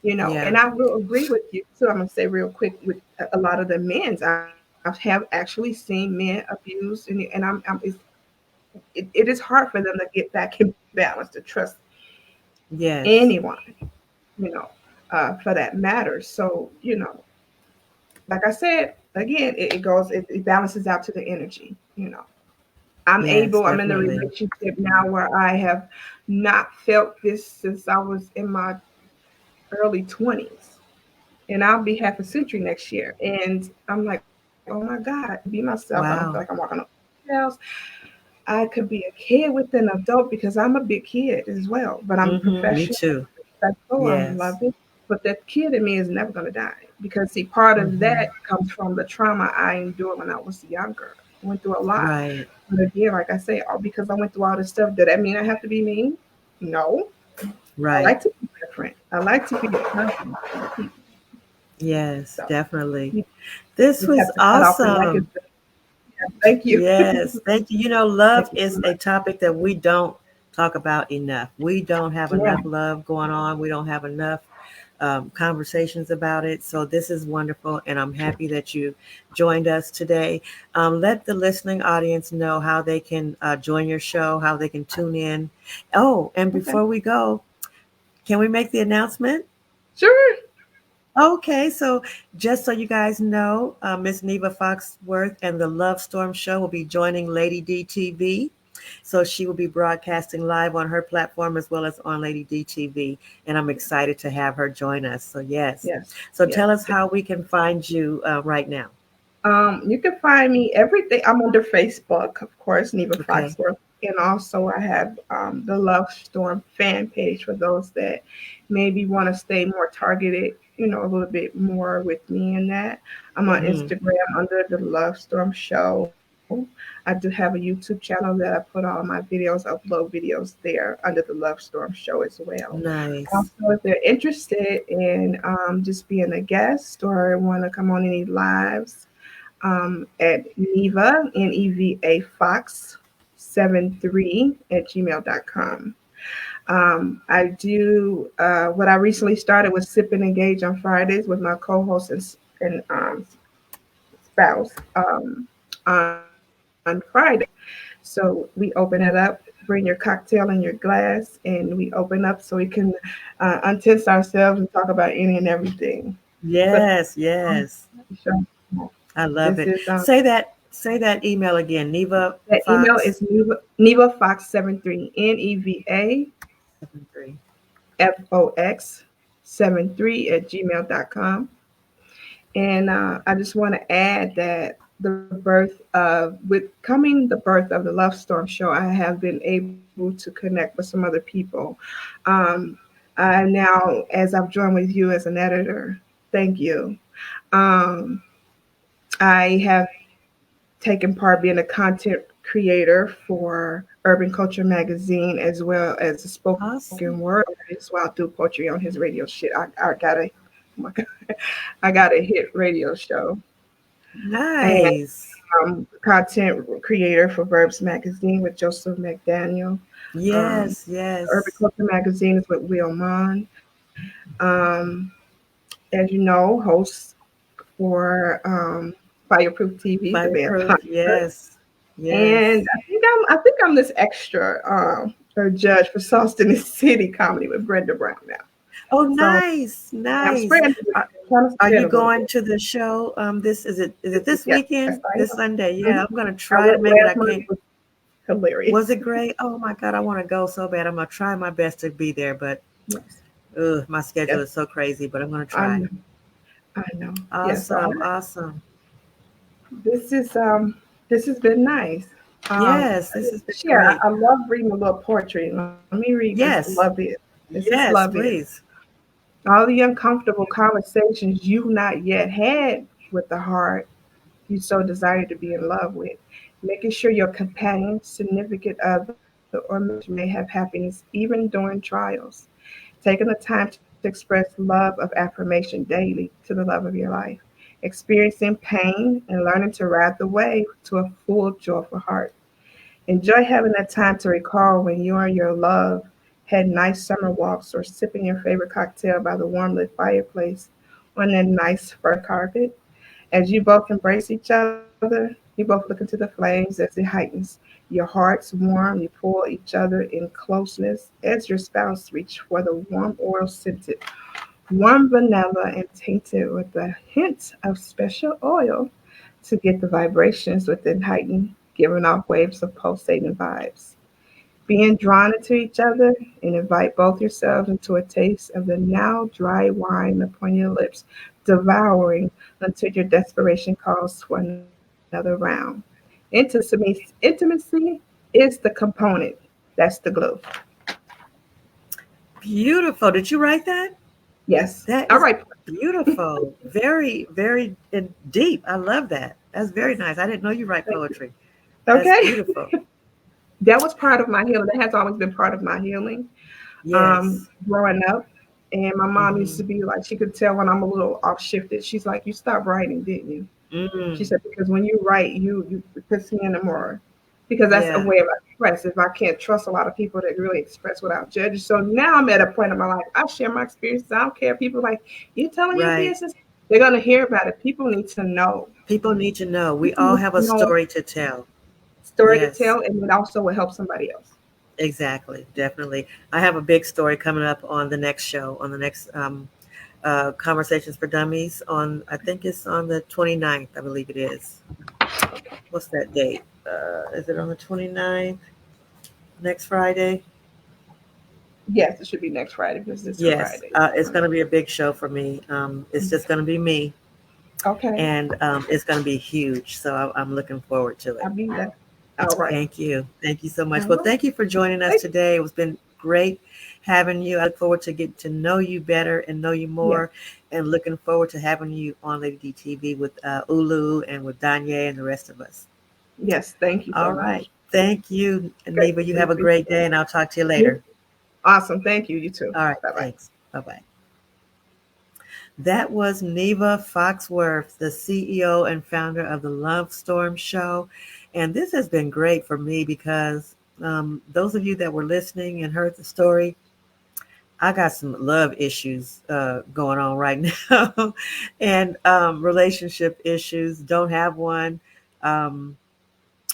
S3: And
S1: Yeah.
S3: I will agree with you too. I'm gonna say real quick with a lot of the men's. I have actually seen men abused, and it is hard for them to get back in balance to trust
S1: Yes.
S3: anyone, you know, for that matter. So, like I said. again, it balances out to the energy. I'm
S1: Yes,
S3: able, I'm in a
S1: definitely.
S3: relationship now where I have not felt this since I was in my early 20s. And I'll be half a century next year. And I'm like, oh my God, be myself. I don't feel like I'm walking
S1: Wow.
S3: on eggshells. I could be a kid with an adult because I'm a big kid as well, but I'm
S1: Me
S3: professional,
S1: too.
S3: respectful, I'm
S1: Yes.
S3: loving. But that kid in me is never going to die because, see, part of
S1: Hmm.
S3: that comes from the trauma I endured when I was younger. I went through a lot.
S1: Right.
S3: But again, like I say, all because I went through all this stuff, does that mean I have to be mean? No. I
S1: Right.
S3: like to be different. I like to be a person to other people.
S1: Yes,
S3: So
S1: definitely.
S3: you
S1: This
S3: just
S1: was
S3: have to cut off the
S1: awesome.
S3: negative. Thank you.
S1: Yes, thank you.
S3: Thank
S1: Love
S3: you so
S1: is a
S3: much.
S1: topic that we don't talk about enough. We don't have
S3: Yeah.
S1: enough love going on. We don't have enough conversations about it. So this is wonderful, and I'm happy that you joined us today. Let the listening audience know how they can join your show, how they can tune in. Oh, and
S3: Okay.
S1: before we go, can we make the announcement?
S3: Sure.
S1: Okay, so just so you guys know, Miss Neva Foxworth and the Love Storm Show will be joining Lady Dee TV. So she will be broadcasting live on her platform as well as on Lady Dee TV. And I'm excited to have her join us. So, yes.
S3: Yes.
S1: So,
S3: Yes.
S1: tell us how we can find you right now.
S3: You can find me everything. I'm under Facebook, of course, Neva
S1: Okay.
S3: Foxworth, and also I have the Love Storm fan page for those that maybe want to stay more targeted, a little bit more with me in that. I'm on
S1: Hmm.
S3: Instagram under the Love Storm Show. I do have a YouTube channel that I put all my videos, upload videos there under the Love Storm Show as well.
S1: Nice.
S3: Also, if they're interested in just being a guest or want to come on any lives, at Neva, Neva Fox 73 at gmail.com. I do what I recently started was Sip and Engage on Fridays with my co host and spouse on Friday. So we open it up, bring your cocktail in your glass, and we open up so we can untense ourselves and talk about any and everything. But
S1: Yes,
S3: um,
S1: yes. I love
S3: this
S1: it.
S3: is
S1: Say that email again. Neva
S3: that email
S1: Fox
S3: is Neva Fox 73 Neva
S1: 73.
S3: Fox 73 at gmail.com. And I just want to add that with the birth of the Love Storm show, I have been able to connect with some other people. Um, I now, as I've joined with you as an editor, thank you. Um, I have taken part being a content creator for Urban Culture Magazine as well as a spoken word
S1: Awesome.
S3: artist while I do poetry on his radio shit. I got a oh my God, I got a hit radio show and
S1: Nice.
S3: content creator for Verbs Magazine with Joseph McDaniel. Um,
S1: Yes,
S3: Urban
S1: yes.
S3: Culture Magazine is with Will Mon. Um, as you know, host for Fireproof TV, the
S1: Fireproof.
S3: vampire.
S1: Yes.
S3: And
S1: Yes.
S3: I think I'm this extra or judge for Sauce in the City comedy with Brenda Brown now.
S1: Oh,
S3: So
S1: nice.
S3: yeah, I'm
S1: Nice.
S3: spreading
S1: Are,
S3: trying to
S1: are
S3: spread
S1: you
S3: a little
S1: going
S3: bit.
S1: to the show? This is it this
S3: Yes,
S1: weekend?
S3: I
S1: This
S3: am.
S1: Sunday.
S3: Mhm.
S1: Yeah, I'm gonna
S3: I
S1: try to
S3: went
S1: make it. I
S3: last month.
S1: can't.
S3: It was hilarious.
S1: Was it great? Oh my God, I want to go so bad. I'm gonna try my best to be there, but
S3: Yes,
S1: my schedule
S3: yes,
S1: is so crazy, but I'm gonna
S3: I
S1: try.
S3: know, I know. Yeah, so
S1: Awesome, awesome.
S3: this is this has been nice.
S1: Yes, this has
S3: Just to
S1: been
S3: share,
S1: great.
S3: I love reading a little poetry. Let me read this. Love
S1: Yes,
S3: is. This is love
S1: yes,
S3: is.
S1: please.
S3: All the uncomfortable conversations you've not yet had with the heart you so desire to be in love with, making sure your companion, significant other, or mentor may have happiness even during trials, taking the time to express love of affirmation daily to the love of your life, experiencing pain and learning to ride the wave to a full, joyful heart. Enjoy having that time to recall when you and your love had nice summer walks or sipping your favorite cocktail by the warm lit fireplace on that nice fur carpet. As you both embrace each other, you both look into the flames as it heightens. Your hearts warm, you pull each other in closeness as your spouse reach for the warm oil scented, warm vanilla and tainted with a hint of special oil. to get the vibrations within heightened, giving off waves of pulsating vibes. Being drawn into each other and invite both yourselves into a taste of the now dry wine upon your lips, devouring until your desperation calls for another round. Intimacy is the component. That's the glue.
S1: Beautiful. Did you write that?
S3: Yes.
S1: That
S3: All
S1: is
S3: right.
S1: beautiful. Very, very deep. I love that. That's very nice. I didn't know you write
S3: Thank you.
S1: poetry. That's
S3: Okay.
S1: beautiful.
S3: That was part of my healing. That has always been part of my healing.
S1: Yes.
S3: Growing up. And my mom used
S1: Mm-hmm.
S3: to be like, she could tell when I'm a little off shifted. She's like, you stopped writing, didn't you? She
S1: Mm.
S3: said, because when you write, you it puts me in the more, because that's a
S1: Yeah.
S3: way of express. If I can't trust a lot of people that really express without judging. So now I'm at a point in my life, I share my experiences. I don't care. People like, you telling your
S1: Right.
S3: business? They're going to hear about it. People need to know.
S1: People need to know. We
S3: People
S1: all
S3: need
S1: have
S3: to
S1: a
S3: know
S1: story to tell.
S3: story to
S1: Yes.
S3: tell, and it also will help somebody else.
S1: Exactly. Definitely. I have a big story coming up on the next show, on the next Conversations for Dummies on, I think it's on the 29th, I believe it is. What's that date? Is it on the 29th? Next Friday?
S3: Yes, it should be next Friday because it's a
S1: Yes.
S3: Friday.
S1: It's going to be a big show for me. It's just going to be me,
S3: Okay.
S1: and it's going to be huge. So I'm looking forward to
S3: I'll
S1: it.
S3: be there. All right.
S1: Thank you. Thank you so
S3: All
S1: much. Well,
S3: right.
S1: thank you for joining us
S3: Thank you.
S1: today. It's been great having you. I look forward to getting to know you better and know you
S3: Yes.
S1: more, and looking forward to having you on Lady D TV with Ulu and with Danye and the rest of us.
S3: Yes. Thank you so
S1: All right.
S3: much.
S1: Thank you,
S3: Okay.
S1: Neva. You
S3: We
S1: have a
S3: appreciate
S1: great
S3: it.
S1: day, and I'll talk to you
S3: You-
S1: later.
S3: Awesome. Thank you. You too.
S1: All right.
S3: Bye bye.
S1: Thanks. Bye bye. That was Neva Foxworth, the CEO and founder of the Love Storm Show. And this has been great for me because those of you that were listening and heard the story, I got some love issues going on right now and relationship issues. Don't have one. Um,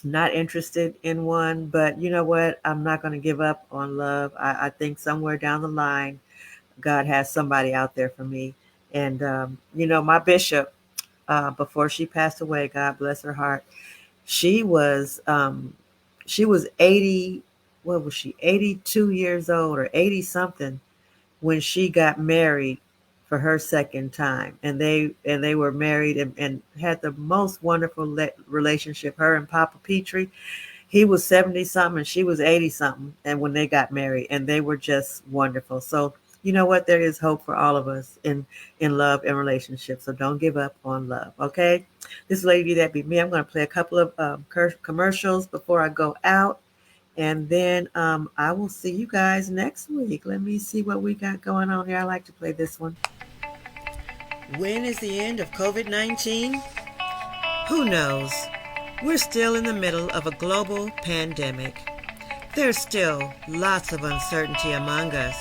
S1: Not interested in one. But you know what? I'm not going to give up on love. I think somewhere down the line, God has somebody out there for me. And, my bishop, before she passed away, God bless her heart, she was, she was 80, what was she, 82 years old or 80 something when she got married for her second time. And they were married and had the most wonderful relationship, her and Papa Petrie. He was 70 something and she was 80 something. And when they got married, and they were just wonderful. So, you know what? There is hope for all of us in love and relationships. So don't give up on love. Okay. This lady that be me. I'm going to play a couple of commercials before I go out. And then I will see you guys next week. Let me see what we got going on here. I like to play this one. When is the end of COVID-19? Who knows? We're still in the middle of a global pandemic. There's still lots of uncertainty among us.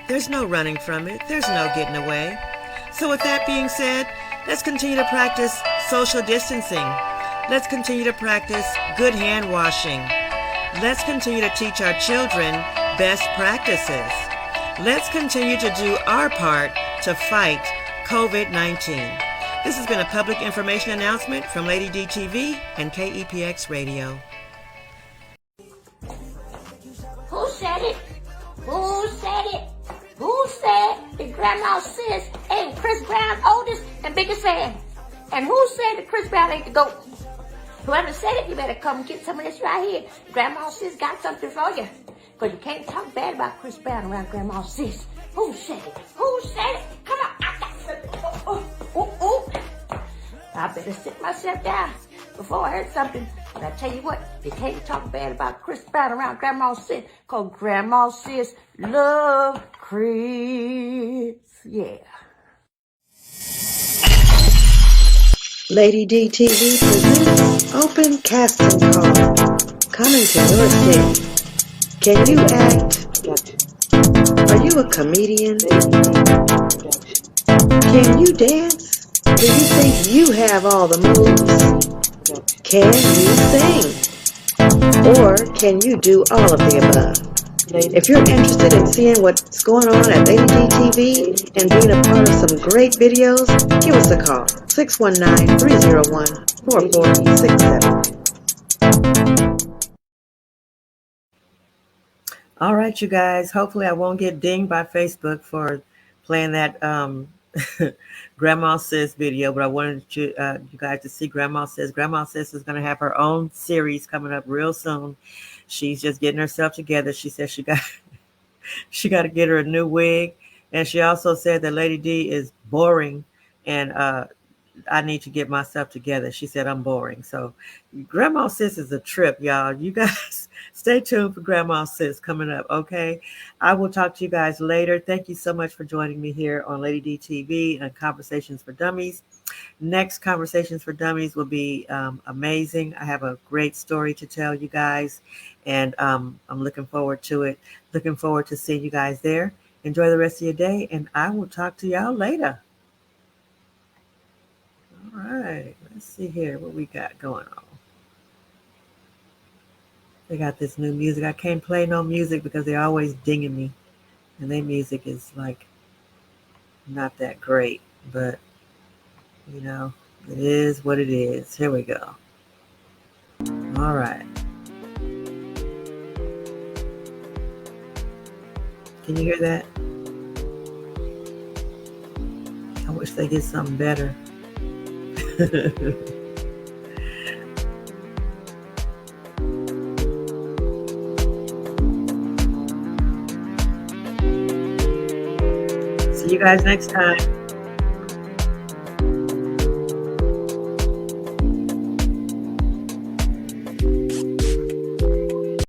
S1: There's no running from it. There's no getting away. So with that being said, let's continue to practice social distancing. Let's continue to practice good hand washing. Let's continue to teach our children best practices. Let's continue to do our part to fight COVID-19. This has been a public information announcement from Lady Dee TV and KEPX Radio.
S4: Who said it? Who said it? Who said that Grandma Sis ain't Chris Brown's oldest and biggest fan? And who said that Chris Brown ain't the GOAT? Whoever said it, you better come get some of this right here. Grandma Sis got something for you. Because you can't talk bad about Chris Brown around Grandma Sis. Who said it? Who said it? Come on, I got something. Oh. I better sit myself down before I heard something. But I tell you what, you can't talk bad about Chris Brown around Grandma Sis. Because Grandma Sis love Chris. Yeah.
S1: Lady D TV presents Open Casting Call. Coming to your city. Can you act? Are you a comedian? Can you dance? Do you think you have all the moves? Can you sing? Or can you do all of the above? If you're interested in seeing what's going on at Lady Dee TV and being a part of some great videos, give us a call, 619-301-4467. All right, you guys. Hopefully I won't get dinged by Facebook for playing that Grandma Sis video, but I wanted you guys to see Grandma Sis. Grandma Sis is going to have her own series coming up real soon. She's just getting herself together. She said she got to get her a new wig, and she also said that Lady D is boring, and I need to get myself together. She said I'm boring. So Grandma Sis is a trip, y'all. You guys stay tuned for Grandma Sis coming up, okay? I will talk to you guys later. Thank you so much for joining me here on Lady Dee TV and Conversations for Dummies. Next Conversations for Dummies will be amazing. I have a great story to tell you guys, and I'm looking forward to it. Looking forward to seeing you guys there. Enjoy the rest of your day, and I will talk to y'all later. All right, let's see here what we got going on. They got this new music. I can't play no music because they're always dinging me, and their music is like not that great, but you know, it is what it is. Here we go. All right. Can you hear that? I wish they did something better. See you guys next time.